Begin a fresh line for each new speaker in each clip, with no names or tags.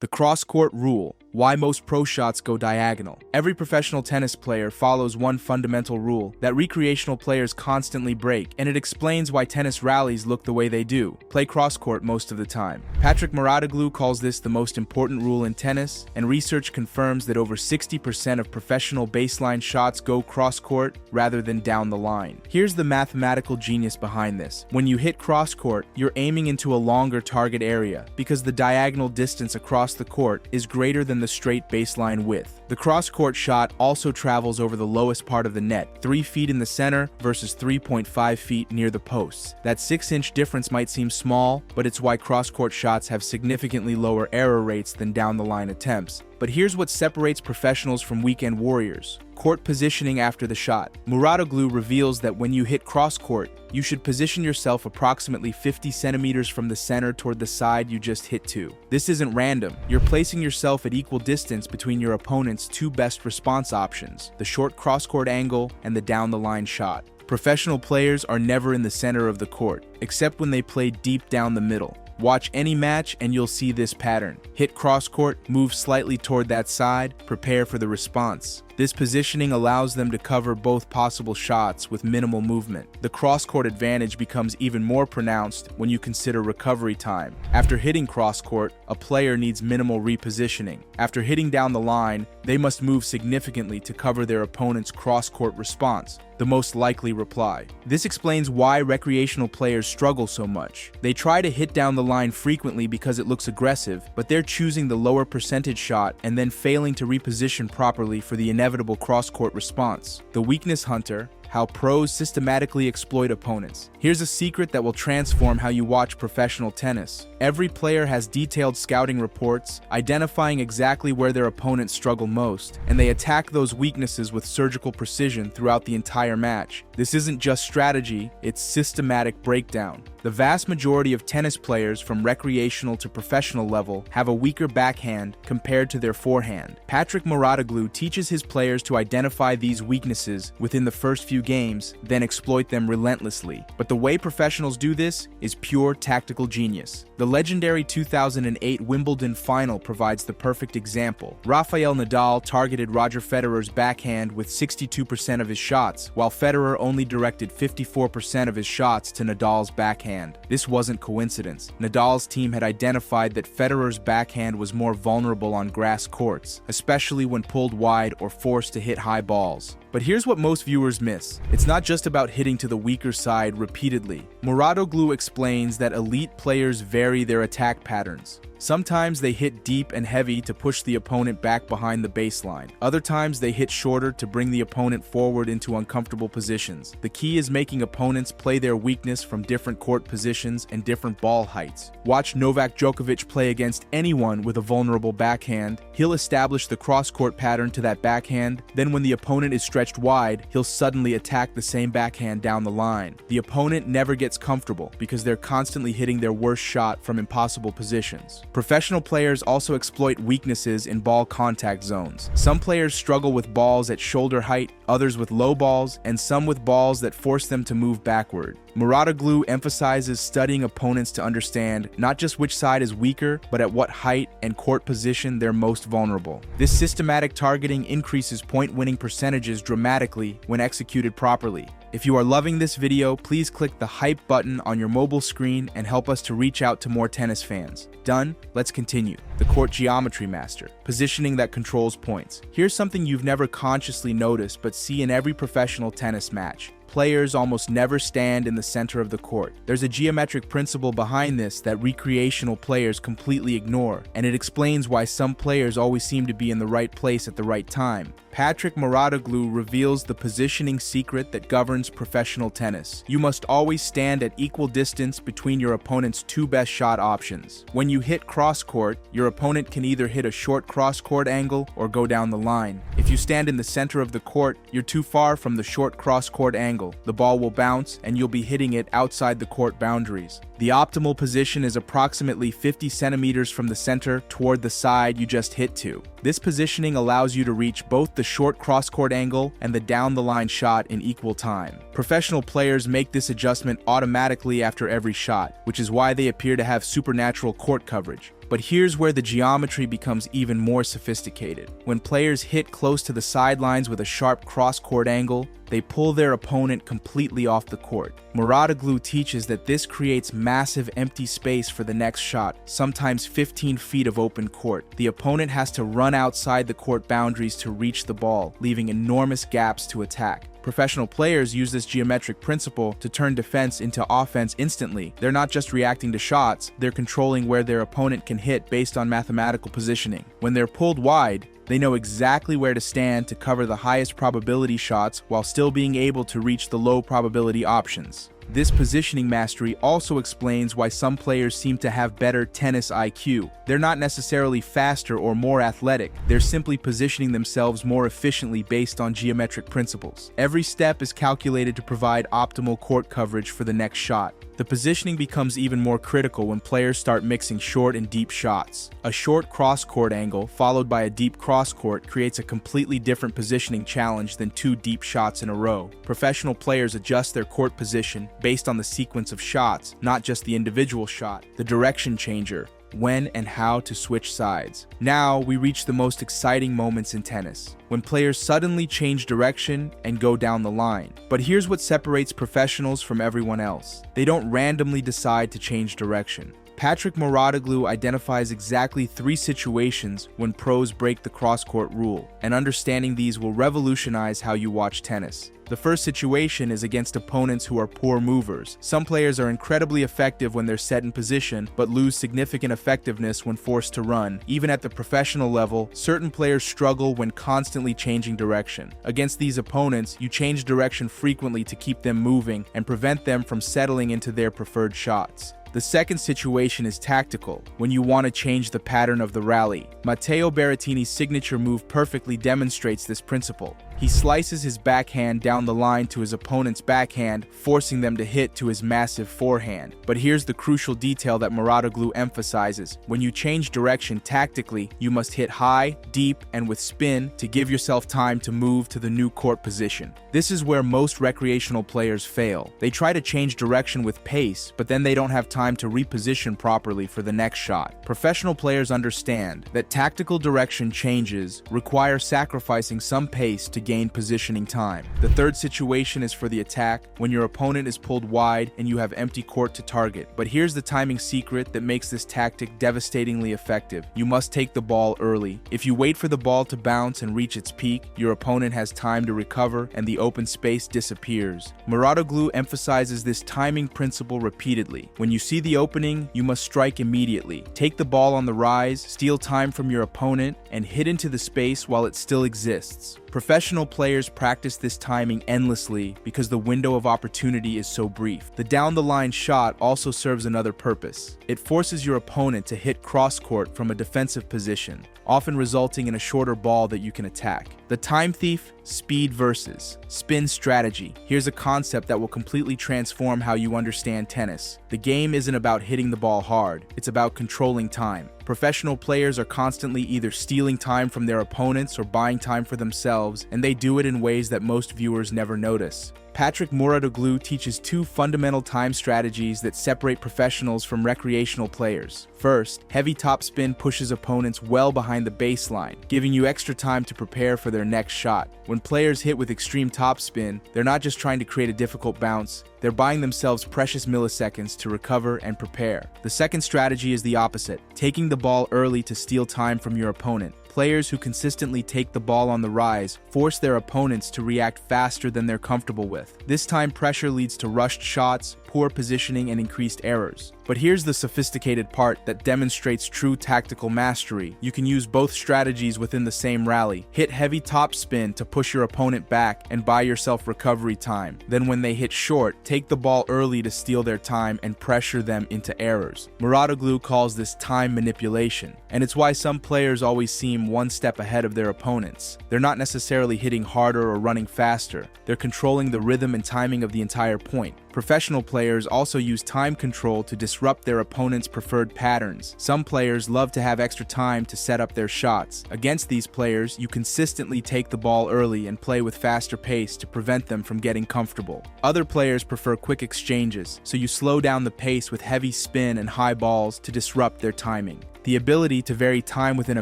The cross-court rule. Why most pro shots go diagonal. Every professional tennis player follows one fundamental rule that recreational players constantly break, and it explains why tennis rallies look the way they do. Play cross-court most of the time. Patrick Mouratoglou calls this the most important rule in tennis, and research confirms that over 60% of professional baseline shots go cross-court rather than down the line. Here's the mathematical genius behind this. When you hit cross-court, you're aiming into a longer target area because the diagonal distance across the court is greater than the straight baseline width. The cross-court shot also travels over the lowest part of the net, 3 feet in the center versus 3.5 feet near the posts. That 6-inch difference might seem small, but it's why cross-court shots have significantly lower error rates than down-the-line attempts. But here's what separates professionals from weekend warriors. Court positioning after the shot. Mouratoglou reveals that when you hit cross-court, you should position yourself approximately 50 centimeters from the center toward the side you just hit to. This isn't random. You're placing yourself at equal distance between your opponent's two best response options, the short cross-court angle and the down-the-line shot. Professional players are never in the center of the court, except when they play deep down the middle. Watch any match and you'll see this pattern. Hit cross-court, move slightly toward that side, prepare for the response. This positioning allows them to cover both possible shots with minimal movement. The cross-court advantage becomes even more pronounced when you consider recovery time. After hitting cross-court, a player needs minimal repositioning. After hitting down the line, they must move significantly to cover their opponent's cross-court response, the most likely reply. This explains why recreational players struggle so much. They try to hit down the line frequently because it looks aggressive, but they're choosing the lower percentage shot and then failing to reposition properly for the inevitable cross-court response. The weakness hunter. How pros systematically exploit opponents. Here's a secret that will transform how you watch professional tennis. Every player has detailed scouting reports, identifying exactly where their opponents struggle most, and they attack those weaknesses with surgical precision throughout the entire match. This isn't just strategy, it's systematic breakdown. The vast majority of tennis players from recreational to professional level have a weaker backhand compared to their forehand. Patrick Mouratoglou teaches his players to identify these weaknesses within the first few games, then exploit them relentlessly. But the way professionals do this is pure tactical genius. The legendary 2008 Wimbledon final provides the perfect example. Rafael Nadal targeted Roger Federer's backhand with 62% of his shots, while Federer only directed 54% of his shots to Nadal's backhand. This wasn't coincidence. Nadal's team had identified that Federer's backhand was more vulnerable on grass courts, especially when pulled wide or forced to hit high balls. But here's what most viewers miss. It's not just about hitting to the weaker side repeatedly. Mouratoglou explains that elite players vary their attack patterns. Sometimes they hit deep and heavy to push the opponent back behind the baseline. Other times they hit shorter to bring the opponent forward into uncomfortable positions. The key is making opponents play their weakness from different court positions and different ball heights. Watch Novak Djokovic play against anyone with a vulnerable backhand. He'll establish the cross-court pattern to that backhand. Then when the opponent is stretched wide, he'll suddenly attack the same backhand down the line. The opponent never gets comfortable because they're constantly hitting their worst shot from impossible positions. Professional players also exploit weaknesses in ball contact zones. Some players struggle with balls at shoulder height, others with low balls, and some with balls that force them to move backward. Mouratoglou emphasizes studying opponents to understand not just which side is weaker, but at what height and court position they're most vulnerable. This systematic targeting increases point-winning percentages dramatically when executed properly. If you are loving this video, please click the hype button on your mobile screen and help us to reach out to more tennis fans. Done? Let's continue. The court geometry master. Positioning that controls points. Here's something you've never consciously noticed but see in every professional tennis match. Players almost never stand in the center of the court. There's a geometric principle behind this that recreational players completely ignore, and it explains why some players always seem to be in the right place at the right time. Patrick Mouratoglou reveals the positioning secret that governs professional tennis. You must always stand at equal distance between your opponent's two best shot options. When you hit cross-court, your opponent can either hit a short cross-court angle or go down the line. If you stand in the center of the court, you're too far from the short cross-court angle. The ball will bounce and you'll be hitting it outside the court boundaries. The optimal position is approximately 50 centimeters from the center toward the side you just hit to. This positioning allows you to reach both the short cross-court angle and the down-the-line shot in equal time. Professional players make this adjustment automatically after every shot, which is why they appear to have supernatural court coverage. But here's where the geometry becomes even more sophisticated. When players hit close to the sidelines with a sharp cross-court angle, they pull their opponent completely off the court. Muratoglu teaches that this creates massive empty space for the next shot, sometimes 15 feet of open court. The opponent has to run outside the court boundaries to reach the ball, leaving enormous gaps to attack. Professional players use this geometric principle to turn defense into offense instantly. They're not just reacting to shots, they're controlling where their opponent can hit based on mathematical positioning. When they're pulled wide, they know exactly where to stand to cover the highest probability shots while still being able to reach the low probability options. This positioning mastery also explains why some players seem to have better tennis IQ. They're not necessarily faster or more athletic, they're simply positioning themselves more efficiently based on geometric principles. Every step is calculated to provide optimal court coverage for the next shot. The positioning becomes even more critical when players start mixing short and deep shots. A short cross-court angle followed by a deep cross-court creates a completely different positioning challenge than two deep shots in a row. Professional players adjust their court position based on the sequence of shots, not just the individual shot, the direction changer, when and how to switch sides. Now we reach the most exciting moments in tennis, when players suddenly change direction and go down the line. But here's what separates professionals from everyone else. They don't randomly decide to change direction. Patrick Muratoglu identifies exactly 3 situations when pros break the cross-court rule, and understanding these will revolutionize how you watch tennis. The first situation is against opponents who are poor movers. Some players are incredibly effective when they're set in position, but lose significant effectiveness when forced to run. Even at the professional level, certain players struggle when constantly changing direction. Against these opponents, you change direction frequently to keep them moving and prevent them from settling into their preferred shots. The second situation is tactical, when you want to change the pattern of the rally. Matteo Berrettini's signature move perfectly demonstrates this principle. He slices his backhand down the line to his opponent's backhand, forcing them to hit to his massive forehand. But here's the crucial detail that Muratoglu emphasizes. When you change direction tactically, you must hit high, deep, and with spin to give yourself time to move to the new court position. This is where most recreational players fail. They try to change direction with pace, but then they don't have time to reposition properly for the next shot. Professional players understand that tactical direction changes require sacrificing some pace to gain positioning time. The third situation is for the attack, when your opponent is pulled wide and you have empty court to target. But here's the timing secret that makes this tactic devastatingly effective. You must take the ball early. If you wait for the ball to bounce and reach its peak, your opponent has time to recover and the open space disappears. Muratoglu emphasizes this timing principle repeatedly. When you see the opening, you must strike immediately. Take the ball on the rise, steal time from your opponent, and hit into the space while it still exists. Professional players practice this timing endlessly because the window of opportunity is so brief. The down-the-line shot also serves another purpose. It forces your opponent to hit cross-court from a defensive position, often resulting in a shorter ball that you can attack. The time thief, speed versus spin strategy. Here's a concept that will completely transform how you understand tennis. The game isn't about hitting the ball hard, it's about controlling time. Professional players are constantly either stealing time from their opponents or buying time for themselves, and they do it in ways that most viewers never notice. Patrick Muratoglu teaches 2 fundamental time strategies that separate professionals from recreational players. First, heavy topspin pushes opponents well behind the baseline, giving you extra time to prepare for their next shot. When players hit with extreme topspin, they're not just trying to create a difficult bounce, they're buying themselves precious milliseconds to recover and prepare. The second strategy is the opposite, taking the ball early to steal time from your opponent. Players who consistently take the ball on the rise force their opponents to react faster than they're comfortable with. This time pressure leads to rushed shots, poor positioning, and increased errors. But here's the sophisticated part that demonstrates true tactical mastery. You can use both strategies within the same rally. Hit heavy topspin to push your opponent back and buy yourself recovery time. Then when they hit short, take the ball early to steal their time and pressure them into errors. Muratoglu calls this time manipulation, and it's why some players always seem one step ahead of their opponents. They're not necessarily hitting harder or running faster. They're controlling the rhythm and timing of the entire point. Professional players also use time control to disrupt their opponent's preferred patterns. Some players love to have extra time to set up their shots. Against these players, you consistently take the ball early and play with faster pace to prevent them from getting comfortable. Other players prefer quick exchanges, so you slow down the pace with heavy spin and high balls to disrupt their timing. The ability to vary time within a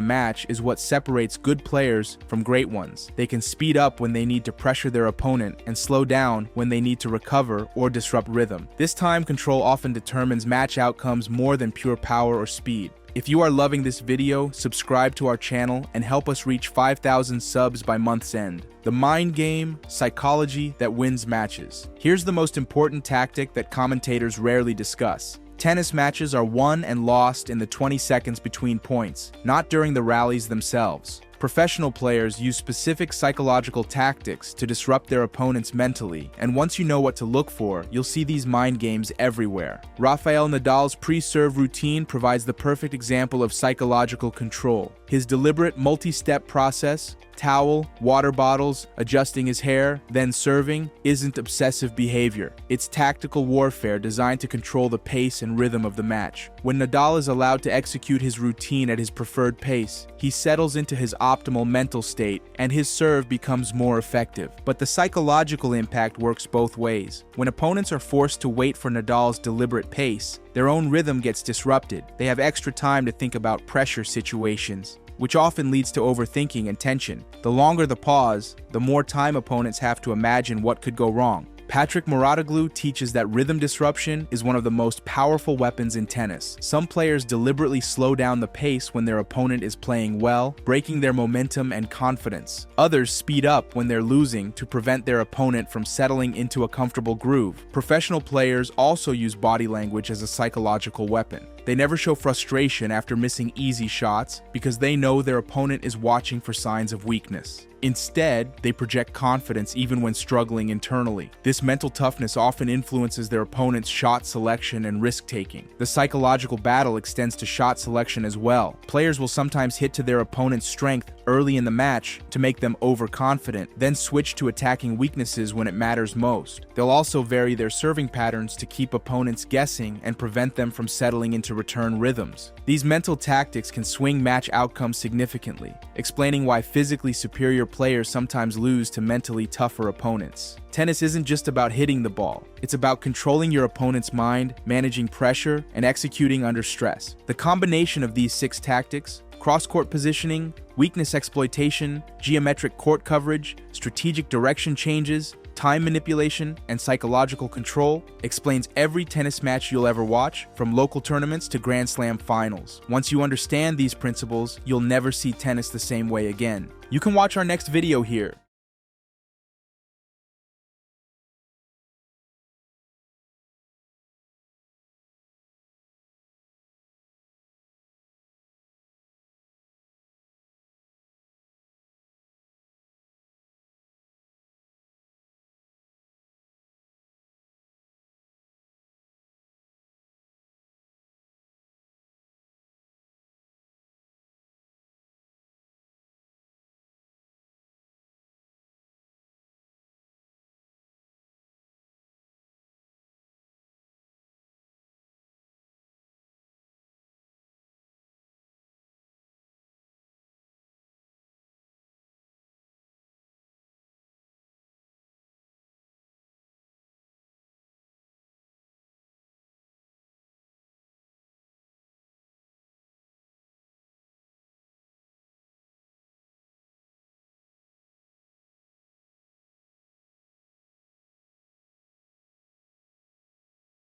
match is what separates good players from great ones. They can speed up when they need to pressure their opponent and slow down when they need to recover or disrupt rhythm. This time control often determines match outcomes more than pure power or speed. If you are loving this video, subscribe to our channel and help us reach 5,000 subs by month's end. The mind game, psychology that wins matches. Here's the most important tactic that commentators rarely discuss. Tennis matches are won and lost in the 20 seconds between points, not during the rallies themselves. Professional players use specific psychological tactics to disrupt their opponents mentally, and once you know what to look for, you'll see these mind games everywhere. Rafael Nadal's pre-serve routine provides the perfect example of psychological control. His deliberate multi-step process, towel, water bottles, adjusting his hair, then serving, isn't obsessive behavior. It's tactical warfare designed to control the pace and rhythm of the match. When Nadal is allowed to execute his routine at his preferred pace, he settles into his optimal mental state, and his serve becomes more effective. But the psychological impact works both ways. When opponents are forced to wait for Nadal's deliberate pace, their own rhythm gets disrupted. They have extra time to think about pressure situations, which often leads to overthinking and tension. The longer the pause, the more time opponents have to imagine what could go wrong. Patrick Mouratoglou teaches that rhythm disruption is one of the most powerful weapons in tennis. Some players deliberately slow down the pace when their opponent is playing well, breaking their momentum and confidence. Others speed up when they're losing to prevent their opponent from settling into a comfortable groove. Professional players also use body language as a psychological weapon. They never show frustration after missing easy shots because they know their opponent is watching for signs of weakness. Instead, they project confidence even when struggling internally. This mental toughness often influences their opponent's shot selection and risk-taking. The psychological battle extends to shot selection as well. Players will sometimes hit to their opponent's strength early in the match to make them overconfident, then switch to attacking weaknesses when it matters most. They'll also vary their serving patterns to keep opponents guessing and prevent them from settling into return rhythms. These mental tactics can swing match outcomes significantly, explaining why physically superior players sometimes lose to mentally tougher opponents. Tennis isn't just about hitting the ball. It's about controlling your opponent's mind, managing pressure, and executing under stress. The combination of these 6 tactics, cross-court positioning, weakness exploitation, geometric court coverage, strategic direction changes, time manipulation, and psychological control, explains every tennis match you'll ever watch, from local tournaments to Grand Slam finals. Once you understand these principles, you'll never see tennis the same way again. You can watch our next video here.